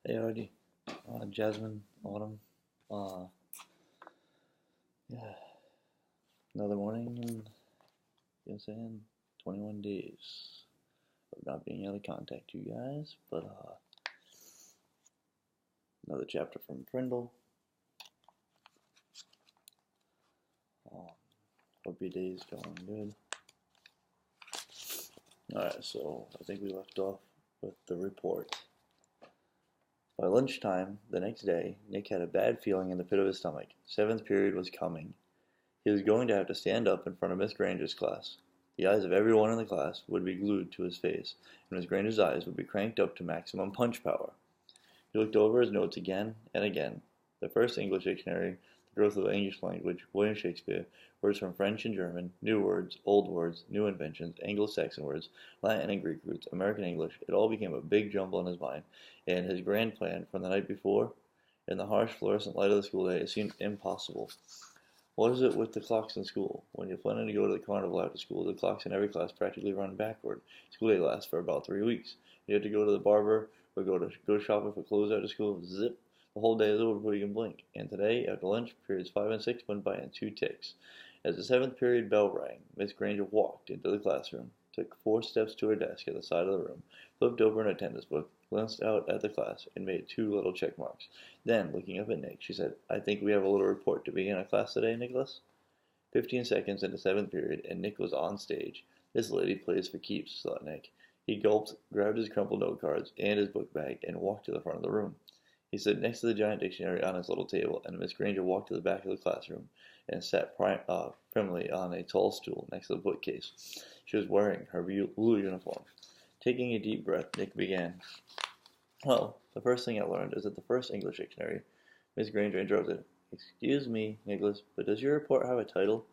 Hey, Arty. Jasmine, Autumn. Uh, yeah, another morning and, you know what I'm saying, 21 days of not being able to contact you guys, but, another chapter from Prindle. Um, Hope your day's going good. Alright, so I think we left off with the report. By lunchtime the next day, Nick had a bad feeling in the pit of his stomach. Seventh period was coming. He was going to have to stand up in front of Miss Granger's class. The eyes of everyone in the class would be glued to his face, and Miss Granger's eyes would be cranked up to maximum punch power. He looked over his notes again and again. The first English dictionary, The Growth of the English Language, William Shakespeare, words from French and German, new words, old words, new inventions, Anglo-Saxon words, Latin and Greek roots, American English, it all became a big jumble in his mind, and his grand plan from the night before, in the harsh fluorescent light of the school day, it seemed impossible. What is it with the clocks in school? When you're planning to go to the carnival after school, the clocks in every class practically run backward. School day lasts for about 3 weeks. You have to go to the barber or go shopping for clothes after school. Zip! The whole day is over before you can blink. And today, after lunch, periods 5 and 6 went by in 2 ticks. As the 7th period bell rang, Miss Granger walked into the classroom, took 4 steps to her desk at the side of the room, flipped over an attendance book, glanced out at the class, and made 2 little check marks. Then, looking up at Nick, she said, "I think we have a little report to begin our class today, Nicholas." 15 seconds into 7th period, and Nick was on stage. This lady plays for keeps, thought Nick. He gulped, grabbed his crumpled note cards and his book bag, and walked to the front of the room. He stood next to the giant dictionary on his little table, and Miss Granger walked to the back of the classroom and sat primly on a tall stool next to the bookcase. She was wearing her blue uniform. Taking a deep breath, Nick began. "Well, the first thing I learned is that the first English dictionary." Miss Granger interrupted. "Excuse me, Nicholas, but does your report have a title?"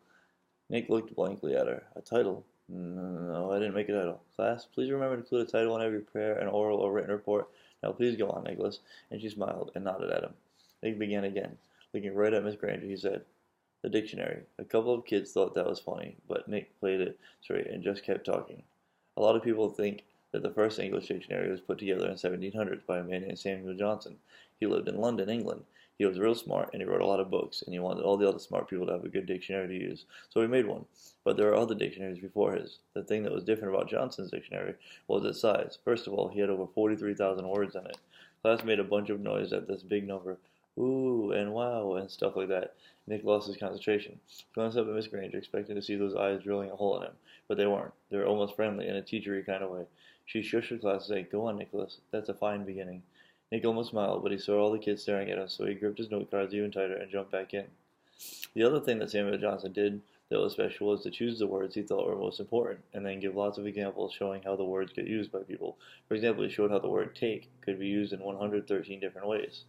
Nick looked blankly at her. "A title? No, I didn't make a title. Class, please remember to include a title in every prayer, an oral or written report. Now please go on, Nicholas." And she smiled and nodded at him. Nick began again. Looking right at Miss Granger, he said, "The dictionary." A couple of kids thought that was funny, but Nick played it straight and just kept talking. "A lot of people think that the first English dictionary was put together in 1700s by a man named Samuel Johnson. He lived in London, England. He was real smart, and he wrote a lot of books, and he wanted all the other smart people to have a good dictionary to use. So he made one. But there are other dictionaries before his. The thing that was different about Johnson's dictionary was its size. First of all, he had over 43,000 words in it. Class made a bunch of noise at this big number. Ooh, and wow, and stuff like that. Nick lost his concentration. He glanced up at Miss Granger, expecting to see those eyes drilling a hole in him. But they weren't. They were almost friendly, in a teachery kind of way. She shushed her class and said, "Go on, Nicholas. That's a fine beginning." Nick almost smiled, but he saw all the kids staring at him, so he gripped his note cards even tighter and jumped back in. The other thing that Samuel Johnson did that was special was to choose the words he thought were most important, and then give lots of examples showing how the words get used by people. For example, he showed how the word take could be used in 113 different ways.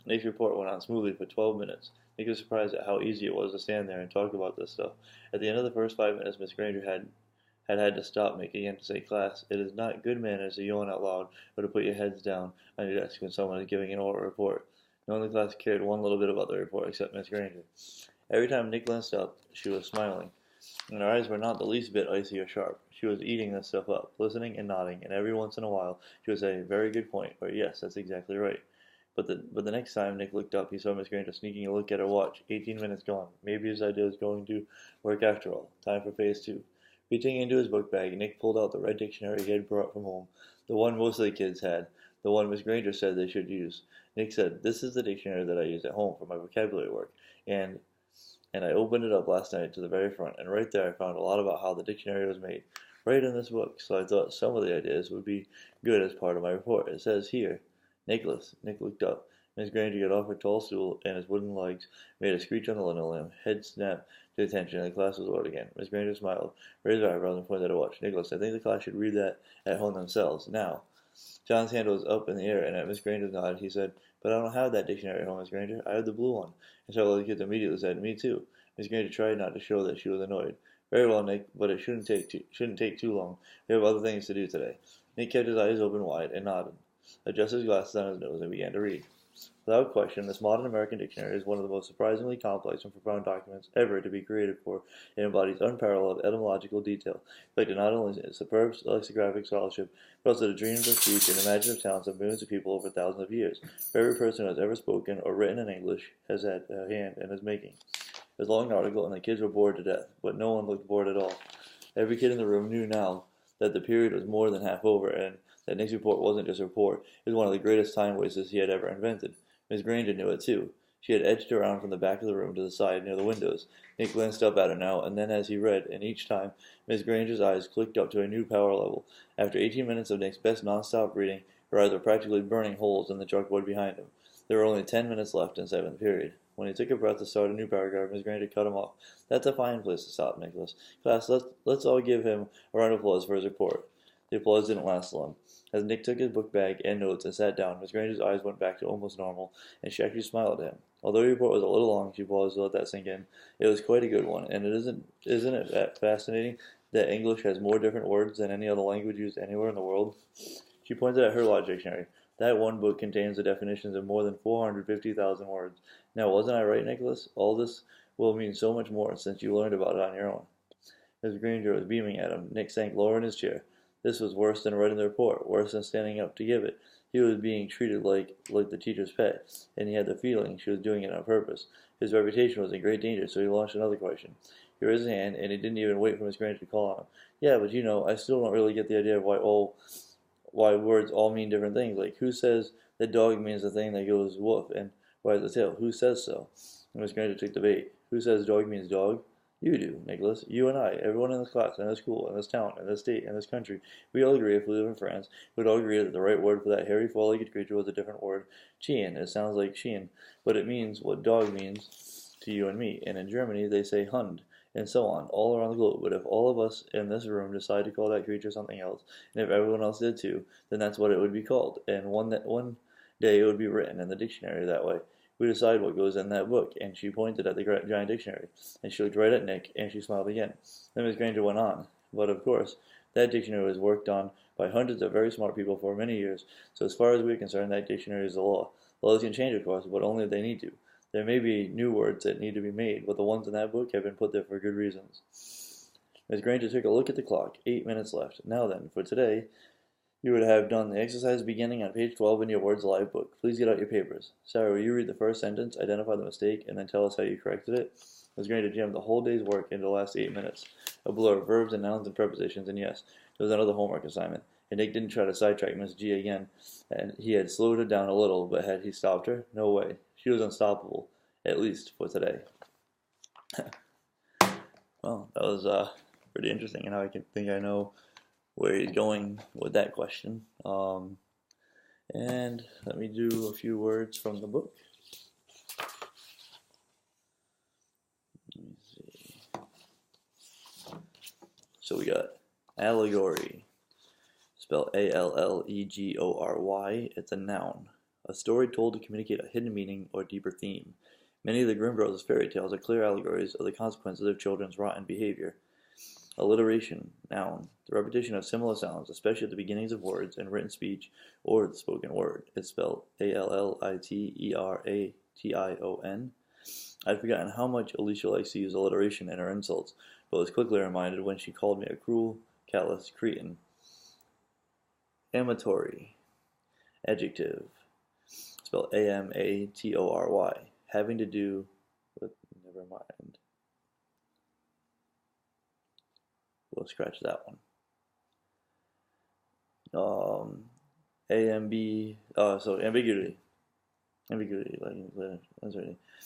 Nick's report went on smoothly for 12 minutes. Nick was surprised at how easy it was to stand there and talk about this stuff. At the end of the first 5 minutes, Miss Granger had to stop Nick again to say, "Class, it is not good manners to yawn out loud or to put your heads down on your desk when someone is giving an oral report." No one in the class cared one little bit about the report except Miss Granger. Every time Nick glanced up, she was smiling, and her eyes were not the least bit icy or sharp. She was eating this stuff up, listening and nodding, and every once in a while she would say, "Very good point," or "Yes, that's exactly right." But the next time Nick looked up, he saw Miss Granger sneaking a look at her watch. 18 minutes gone. Maybe his idea was going to work after all. Time for phase 2. Reaching into his book bag, Nick pulled out the red dictionary he had brought from home, the one most of the kids had, the one Miss Granger said they should use. Nick said, "This is the dictionary that I use at home for my vocabulary work, and I opened it up last night to the very front, and right there I found a lot about how the dictionary was made, right in this book, so I thought some of the ideas would be good as part of my report. It says here, Nicholas." Nick looked up. Miss Granger got off her tall stool, and his wooden legs made a screech on the linoleum. Head snapped to attention, and the class was ordered again. Miss Granger smiled, raised her eyebrows, and pointed at her watch. "Nicholas, I think the class should read that at home themselves. Now." John's hand was up in the air, and at Miss Granger's nod, he said, "But I don't have that dictionary at home, Miss Granger. I have the blue one." And several of the kids immediately said, "Me too." Miss Granger tried not to show that she was annoyed. "Very well, Nick, but it shouldn't take too long. We have other things to do today." Nick kept his eyes open wide and nodded, adjusted his glasses on his nose, and began to read. Without question, this modern American dictionary is one of the most surprisingly complex and profound documents ever to be created for. It embodies unparalleled etymological detail, reflecting not only superb lexicographic scholarship, but also the dreams of speech and imaginative talents of millions of people over thousands of years. For every person who has ever spoken or written in English has had a hand in its making. It was a long article, and the kids were bored to death, but no one looked bored at all. Every kid in the room knew now that the period was more than half over, and that Nick's report wasn't just a report. It was one of the greatest time wasters he had ever invented. Miss Granger knew it too. She had edged around from the back of the room to the side near the windows. Nick glanced up at her now, and then as he read, and each time, Miss Granger's eyes clicked up to a new power level. After 18 minutes of Nick's best non-stop reading, her eyes were practically burning holes in the chalkboard behind him. There were only 10 minutes left in 7th period. When he took a breath to start a new paragraph, Miss Granger cut him off. "That's a fine place to stop, Nicholas. Class, let's all give him a round of applause for his report." The applause didn't last long. As Nick took his book bag and notes and sat down, Miss Granger's eyes went back to almost normal, and she actually smiled at him. Although the report was a little long, she paused to let that sink in. It was quite a good one, and isn't it fascinating that English has more different words than any other language used anywhere in the world? She pointed at her law dictionary. That one book contains the definitions of more than 450,000 words. Now, wasn't I right, Nicholas? All this will mean so much more since you learned about it on your own. Miss Granger was beaming at him. Nick sank lower in his chair. This was worse than writing the report, worse than standing up to give it. He was being treated like the teacher's pet, and he had the feeling she was doing it on purpose. His reputation was in great danger, so he launched another question. He raised his hand, and he didn't even wait for Miss Granger to call on him. "Yeah, but I still don't really get the idea of why words all mean different things. Like, who says that dog means the thing that goes woof, and why the tail? Who says so?" And Miss Granger took the bait. "Who says dog means dog?" "You do, Nicholas. You and I, everyone in this class, in this school, in this town, in this state, in this country. We all agree, if we live in France, we'd all agree that the right word for that hairy, four-legged creature was a different word. Chien. It sounds like Chien, but it means what dog means to you and me. And in Germany, they say Hund, and so on, all around the globe. But if all of us in this room decide to call that creature something else, and if everyone else did too, then that's what it would be called. And one day it would be written in the dictionary that way. We decide what goes in that book," and she pointed at the giant dictionary, and she looked right at Nick, and she smiled again. Then Miss Granger went on. "But of course, that dictionary was worked on by hundreds of very smart people for many years, so as far as we're concerned, that dictionary is the law. Laws can change, of course, but only if they need to. There may be new words that need to be made, but the ones in that book have been put there for good reasons." Miss Granger took a look at the clock. 8 minutes left. "Now then, for today, you would have done the exercise beginning on page 12 in your Words Alive book. Please get out your papers. Sarah, will you read the first sentence, identify the mistake, and then tell us how you corrected it?" Miss Granger jammed the whole day's work into the last 8 minutes. A blur of verbs and nouns and prepositions, and yes, there was another homework assignment. And Nick didn't try to sidetrack Miss G again, and he had slowed her down a little, but had he stopped her? No way. She was unstoppable, at least for today. Well, that was pretty interesting, and now I think I know where he's going with that question. And let me do a few words from the book. Let me see. So we got allegory, spelled Allegory. It's a noun, a story told to communicate a hidden meaning or deeper theme. Many of the Grimm Brothers fairy tales are clear allegories of the consequences of children's rotten behavior. Alliteration, noun, the repetition of similar sounds, especially at the beginnings of words in written speech or the spoken word. It's spelled Alliteration. I'd forgotten how much Alicia likes to use alliteration in her insults, but was quickly reminded when she called me a cruel, callous cretin. Amatory, adjective, spelled Amatory, having to do with, never mind. We'll scratch that one. Ambiguity. Ambiguity,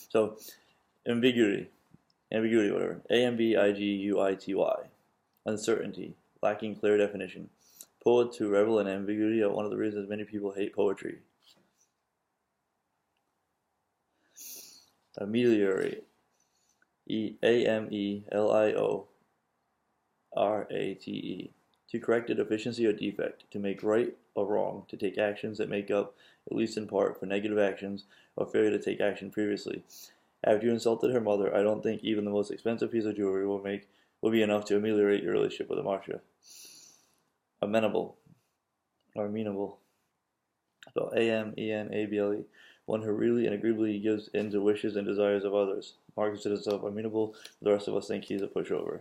So, ambiguity, whatever. Ambiguity. Uncertainty, lacking clear definition. Poets who revel in ambiguity are one of the reasons many people hate poetry. Ameliorate, Ameliorate, to correct a deficiency or defect, to make right or wrong, to take actions that make up, at least in part, for negative actions or failure to take action previously. After you insulted her mother, I don't think even the most expensive piece of jewelry will be enough to ameliorate your relationship with Marcia. Amenable, or amenable, Spelled A-M-E-N-A-B-L-E. One who really and agreeably gives in to wishes and desires of others. Mark considers himself amenable, but the rest of us think he's a pushover.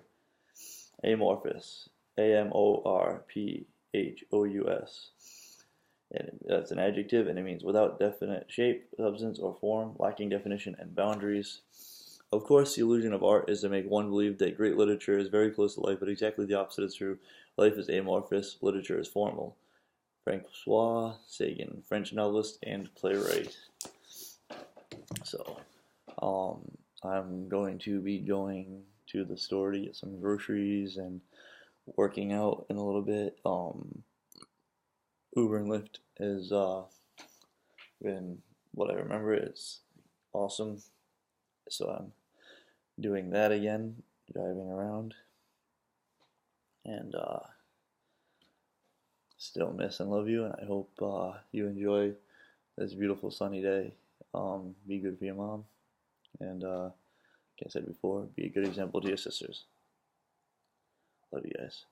Amorphous. A-M-O-R-P-H-O-U-S. And that's an adjective, and it means without definite shape, substance, or form, lacking definition and boundaries. Of course, the illusion of art is to make one believe that great literature is very close to life, but exactly the opposite is true. Life is amorphous, literature is formal. Francois Sagan, French novelist and playwright. So, I'm going to be going to the store to get some groceries and working out in a little bit. Uber and Lyft has been what I remember. It's awesome. So I'm doing that again, driving around, and still miss and love you. And I hope you enjoy this beautiful sunny day. Be good for your mom, and like I said before, be a good example to your sisters. Love you guys.